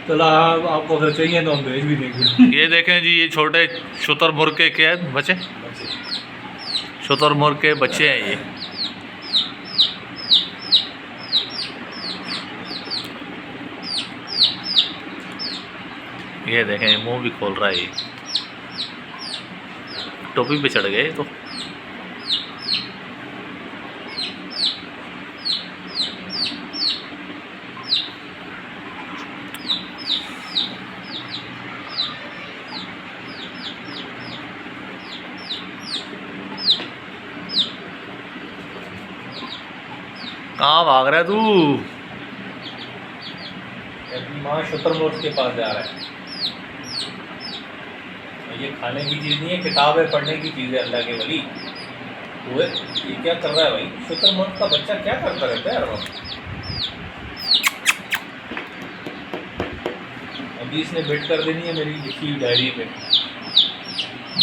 चलो आपको अगर चाहिए तो हम भेज भी देंगे। ये देखें जी, ये छोटे शुतुरमुर्ग के क्या है बच्चे, शुतुरमुर्ग के बच्चे हैं ये देखें मुंह भी खोल रहा है, ये टोपी पे चढ़ गए तो। कहाँ भाग रहा है तू? अपनी माँ शुतुरमुर्ग के पास जा रहा है। ये खाने की चीज़ नहीं है, किताब है, पढ़ने की चीज़ है अल्लाह के वली। तो ये क्या कर रहा है भाई? शुतुरमुर्ग का बच्चा क्या करता रहता है हर वक्त? अभी इसने बेट कर देनी है मेरी लिखी डायरी पे।